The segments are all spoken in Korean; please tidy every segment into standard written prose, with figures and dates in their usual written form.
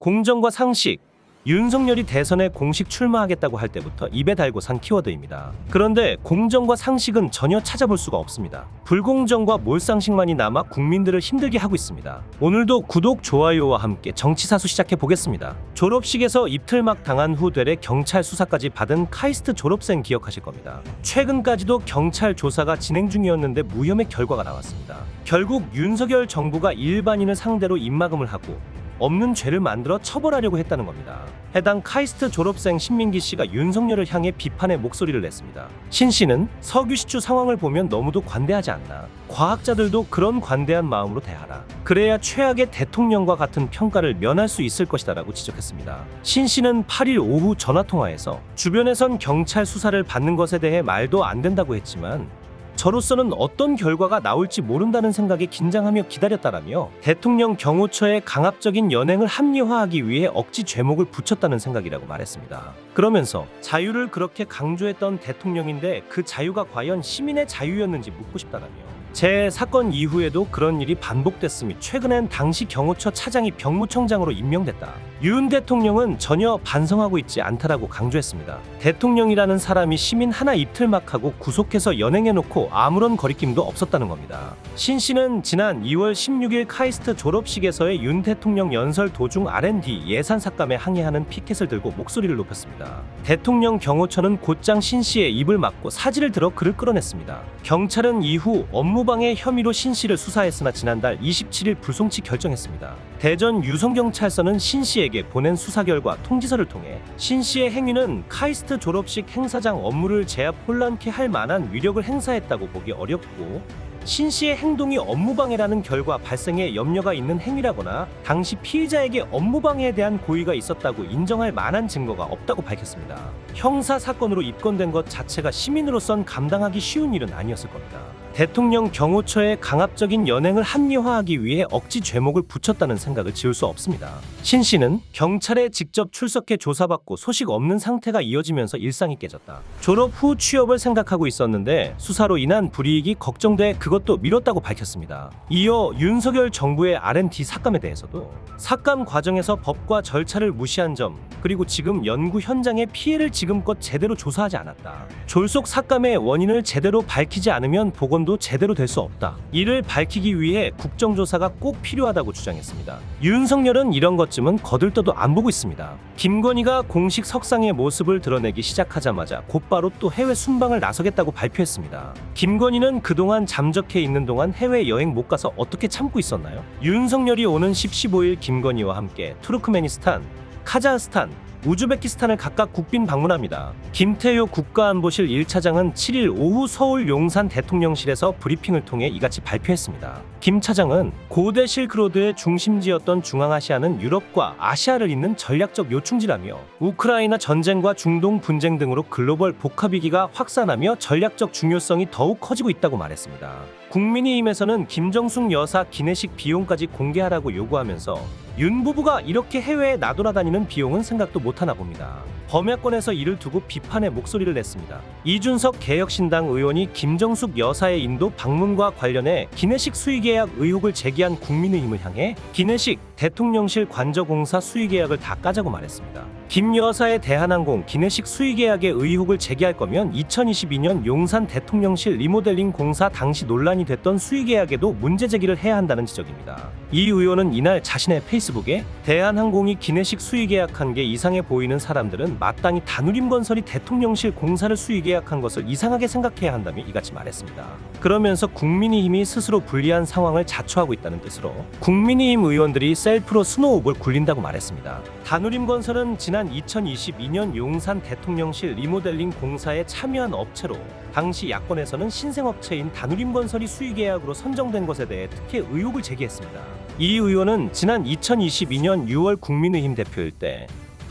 공정과 상식, 윤석열이 대선에 공식 출마하겠다고 할 때부터 입에 달고 산 키워드입니다. 그런데 공정과 상식은 전혀 찾아볼 수가 없습니다. 불공정과 몰상식만이 남아 국민들을 힘들게 하고 있습니다. 오늘도 구독, 좋아요와 함께 정치사수 시작해 보겠습니다. 졸업식에서 입틀막 당한 후 되레 경찰 수사까지 받은 카이스트 졸업생 기억하실 겁니다. 최근까지도 경찰 조사가 진행 중이었는데 무혐의 결과가 나왔습니다. 결국 윤석열 정부가 일반인을 상대로 입막음을 하고 없는 죄를 만들어 처벌하려고 했다는 겁니다. 해당 카이스트 졸업생 신민기 씨가 윤석열을 향해 비판의 목소리를 냈습니다. 신 씨는 석유시추 상황을 보면 너무도 관대하지 않나. 과학자들도 그런 관대한 마음으로 대하라. 그래야 최악의 대통령과 같은 평가를 면할 수 있을 것이다라고 지적했습니다. 신 씨는 8일 오후 전화통화에서 주변에선 경찰 수사를 받는 것에 대해 말도 안 된다고 했지만 저로서는 어떤 결과가 나올지 모른다는 생각에 긴장하며 기다렸다라며 대통령 경호처의 강압적인 연행을 합리화하기 위해 억지 죄목을 붙였다는 생각이라고 말했습니다. 그러면서 자유를 그렇게 강조했던 대통령인데 그 자유가 과연 시민의 자유였는지 묻고 싶다라며 제 사건 이후에도 그런 일이 반복됐으며 최근엔 당시 경호처 차장이 병무청장으로 임명됐다. 윤 대통령은 전혀 반성하고 있지 않다라고 강조했습니다. 대통령이라는 사람이 시민 하나 입틀막하고 구속해서 연행해놓고 아무런 거리낌도 없었다는 겁니다. 신 씨는 지난 2월 16일 카이스트 졸업식에서의 윤 대통령 연설 도중 R&D 예산 삭감에 항의하는 피켓을 들고 목소리를 높였습니다. 대통령 경호처는 곧장 신 씨의 입을 막고 사지를 들어 그를 끌어냈습니다. 경찰은 이후 업무방해 혐의로 신 씨를 수사했으나 지난달 27일 불송치 결정했습니다. 대전 유성경찰서는 신 씨에게 보낸 수사 결과 통지서를 통해 신 씨의 행위는 카이스트 졸업식 행사장 업무를 제압 혼란케 할 만한 위력을 행사했다고 보기 어렵고 신 씨의 행동이 업무방해라는 결과 발생에 염려가 있는 행위라거나 당시 피의자에게 업무방해에 대한 고의가 있었다고 인정할 만한 증거가 없다고 밝혔습니다. 형사 사건으로 입건된 것 자체가 시민으로선 감당하기 쉬운 일은 아니었을 겁니다. 대통령 경호처의 강압적인 연행을 합리화하기 위해 억지 죄목을 붙였다는 생각을 지울 수 없습니다. 신 씨는 경찰에 직접 출석해 조사받고 소식 없는 상태가 이어지면서 일상이 깨졌다. 졸업 후 취업을 생각하고 있었는데 수사로 인한 불이익이 걱정돼 그것도 미뤘다고 밝혔습니다. 이어 윤석열 정부의 R&D 삭감에 대해서도 삭감 과정에서 법과 절차를 무시한 점 그리고 지금 연구 현장의 피해를 지금껏 제대로 조사하지 않았다. 졸속 삭감의 원인을 제대로 밝히지 않으면 복원도 제대로 될 수 없다. 이를 밝히기 위해 국정조사가 꼭 필요하다고 주장했습니다. 윤석열은 이런 것쯤은 거들떠도 안 보고 있습니다. 김건희가 공식 석상의 모습을 드러내기 시작하자마자 곧바로 또 해외 순방을 나서겠다고 발표했습니다. 김건희는 그동안 잠적해 있는 동안 해외여행 못 가서 어떻게 참고 있었나요? 윤석열이 오는 15일 김건희와 함께 투르크메니스탄, 카자흐스탄, 우즈베키스탄을 각각 국빈 방문합니다. 김태효 국가안보실 1차장은 7일 오후 서울 용산 대통령실에서 브리핑을 통해 이같이 발표했습니다. 김 차장은 고대 실크로드의 중심지였던 중앙아시아는 유럽과 아시아를 잇는 전략적 요충지라며 우크라이나 전쟁과 중동 분쟁 등으로 글로벌 복합위기가 확산하며 전략적 중요성이 더욱 커지고 있다고 말했습니다. 국민의힘에서는 김정숙 여사 기내식 비용까지 공개하라고 요구하면서 윤 부부가 이렇게 해외에 나돌아다니는 비용은 생각도 못하나 봅니다. 범야권에서 이를 두고 비판의 목소리를 냈습니다. 이준석 개혁신당 의원이 김정숙 여사의 인도 방문과 관련해 기내식 수의계약 의혹을 제기한 국민의힘을 향해 기내식 대통령실 관저공사 수의계약을 다 까자고 말했습니다. 김 여사의 대한항공 기내식 수의계약의 의혹을 제기할 거면 2022년 용산 대통령실 리모델링 공사 당시 논란이 됐던 수의계약에도 문제 제기를 해야 한다는 지적입니다. 이 의원은 이날 자신의 페이스북에 대한항공이 기내식 수의계약한 게 이상해 보이는 사람들은 마땅히 다누림건설이 대통령실 공사를 수의계약한 것을 이상하게 생각해야 한다며 이같이 말했습니다. 그러면서 국민의힘이 스스로 불리한 상황을 자초하고 있다는 뜻으로 국민의힘 의원들이 셀프로 스노우볼 굴린다고 말했습니다. 다누림건설은 지난 2022년 용산 대통령실 리모델링 공사에 참여한 업체로 당시 야권에서는 신생업체인 다누림건설이 수의계약으로 선정된 것에 대해 특혜 의혹을 제기했습니다. 이 의원은 지난 2022년 6월 국민의힘 대표일 때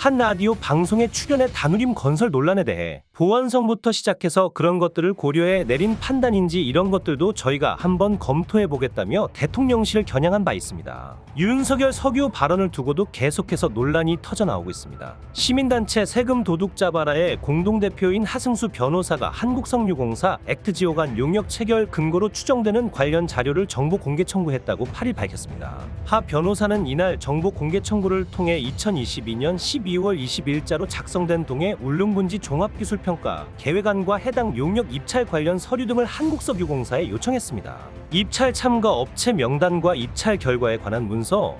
한 라디오 방송에 출연해 다누림 건설 논란에 대해 보안성부터 시작해서 그런 것들을 고려해 내린 판단인지 이런 것들도 저희가 한번 검토해 보겠다며 대통령실을 겨냥한 바 있습니다. 윤석열 석유 발언을 두고도 계속해서 논란이 터져나오고 있습니다. 시민단체 세금 도둑 잡아라의 공동대표인 하승수 변호사가 한국석유공사 액트지오간 용역 체결 근거로 추정되는 관련 자료를 정보 공개 청구했다고 8일 밝혔습니다. 하 변호사는 이날 정보 공개 청구를 통해 2022년 12월 20일자로 작성된 동해 울릉분지 종합기술평가 계획안과 해당 용역 입찰 관련 서류 등을 한국석유공사에 요청했습니다. 입찰 참가 업체 명단과 입찰 결과에 관한 문서,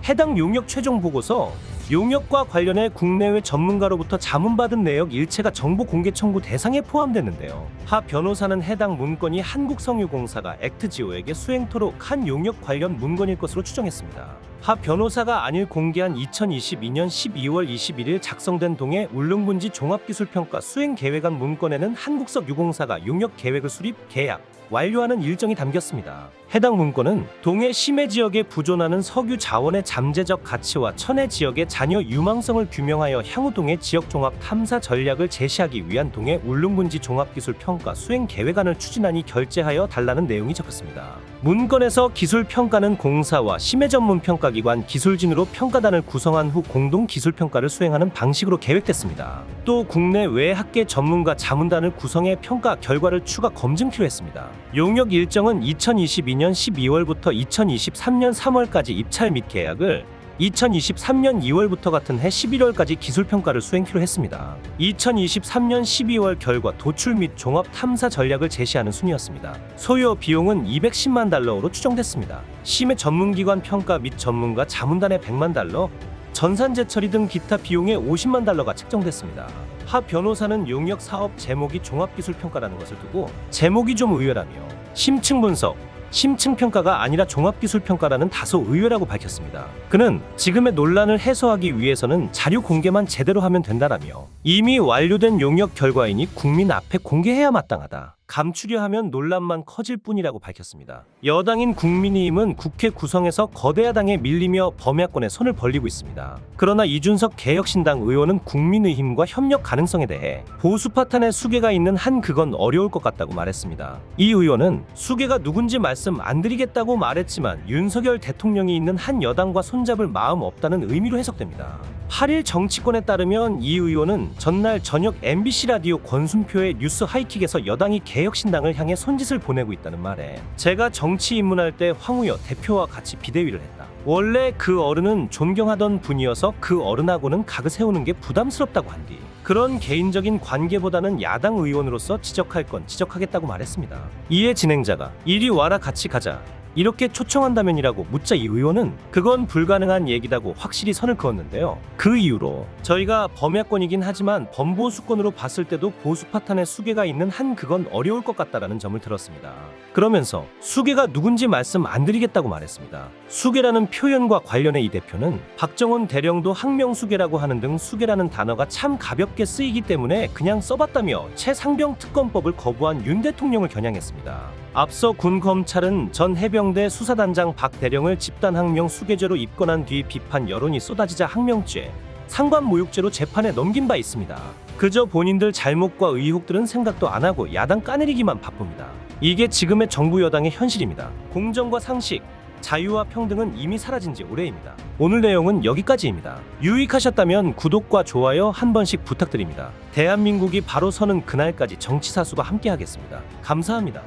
해당 용역 최종 보고서, 용역과 관련해 국내외 전문가로부터 자문받은 내역 일체가 정보 공개 청구 대상에 포함됐는데요. 하 변호사는 해당 문건이 한국석유공사가 액트지오에게 수행토록 한 용역 관련 문건일 것으로 추정했습니다. 하 변호사가 안일 공개한 2022년 12월 21일 작성된 동해 울릉분지 종합기술평가 수행계획안 문건에는 한국석유공사가 용역 계획을 수립, 계약, 완료하는 일정이 담겼습니다. 해당 문건은 동해 심해 지역에 부존하는 석유 자원의 잠재적 가치와 천해 지역의 잔여 유망성을 규명하여 향후 동해 지역 종합 탐사 전략을 제시하기 위한 동해 울릉분지 종합기술 평가 수행 계획안을 추진하니 결재하여 달라는 내용이 적혔습니다. 문건에서 기술 평가는 공사와 심해 전문 평가기관 기술진으로 평가단을 구성한 후 공동 기술 평가를 수행하는 방식으로 계획됐습니다. 또 국내 외 학계 전문가 자문단을 구성해 평가 결과를 추가 검증키로 했습니다. 용역 일정은 2022년 12월부터 2023년 3월까지 입찰 및 계약을, 2023년 2월부터 같은 해 11월까지 기술평가를 수행키로 했습니다. 2023년 12월 결과 도출 및 종합 탐사 전략을 제시하는 순이었습니다. 소요 비용은 210만 달러로 추정됐습니다. 심해 전문기관 평가 및 전문가 자문단의 100만 달러, 전산제 처리 등 기타 비용의 50만 달러가 책정됐습니다. 하 변호사는 용역 사업 제목이 종합기술평가라는 것을 두고 제목이 좀 의외라며 심층 분석, 심층 평가가 아니라 종합기술 평가라는 다소 의외라고 밝혔습니다. 그는 지금의 논란을 해소하기 위해서는 자료 공개만 제대로 하면 된다라며 이미 완료된 용역 결과이니 국민 앞에 공개해야 마땅하다. 감추려 하면 논란만 커질 뿐이라고 밝혔습니다. 여당인 국민의힘은 국회 구성에서 거대 야당에 밀리며 범야권에 손을 벌리고 있습니다. 그러나 이준석 개혁신당 의원은 국민의힘과 협력 가능성에 대해 보수파탄의 수계가 있는 한 그건 어려울 것 같다고 말했습니다. 이 의원은 수계가 누군지 말씀 안 드리겠다고 말했지만 윤석열 대통령이 있는 한 여당과 손잡을 마음 없다는 의미로 해석됩니다. 8일 정치권에 따르면 이 의원은 전날 저녁 MBC 라디오 권순표의 뉴스 하이킥에서 여당이 개혁신당을 향해 손짓을 보내고 있다는 말에 제가 정치 입문할 때 황우여 대표와 같이 비대위를 했다. 원래 그 어른은 존경하던 분이어서 그 어른하고는 각을 세우는 게 부담스럽다고 한 뒤 그런 개인적인 관계보다는 야당 의원으로서 지적할 건 지적하겠다고 말했습니다. 이에 진행자가 이리 와라 같이 가자 이렇게 초청한다면이라고 묻자 이 의원은 그건 불가능한 얘기다고 확실히 선을 그었는데요. 그 이유로 저희가 범야권이긴 하지만 범보수권으로 봤을 때도 보수파탄의 수계가 있는 한 그건 어려울 것 같다라는 점을 들었습니다. 그러면서 수계가 누군지 말씀 안 드리겠다고 말했습니다. 수계라는 표현과 관련해 이 대표는 박정훈 대령도 항명수계라고 하는 등 수계라는 단어가 참 가볍게 쓰이기 때문에 그냥 써봤다며 최상병 특검법을 거부한 윤 대통령을 겨냥했습니다. 앞서 군 검찰은 전 해병대 수사단장 박 대령을 집단 항명 수괴죄로 입건한 뒤 비판 여론이 쏟아지자 항명죄, 상관 모욕죄로 재판에 넘긴 바 있습니다. 그저 본인들 잘못과 의혹들은 생각도 안 하고 야당 까내리기만 바쁩니다. 이게 지금의 정부 여당의 현실입니다. 공정과 상식, 자유와 평등은 이미 사라진 지 오래입니다. 오늘 내용은 여기까지입니다. 유익하셨다면 구독과 좋아요 한 번씩 부탁드립니다. 대한민국이 바로 서는 그날까지 정치사수가 함께하겠습니다. 감사합니다.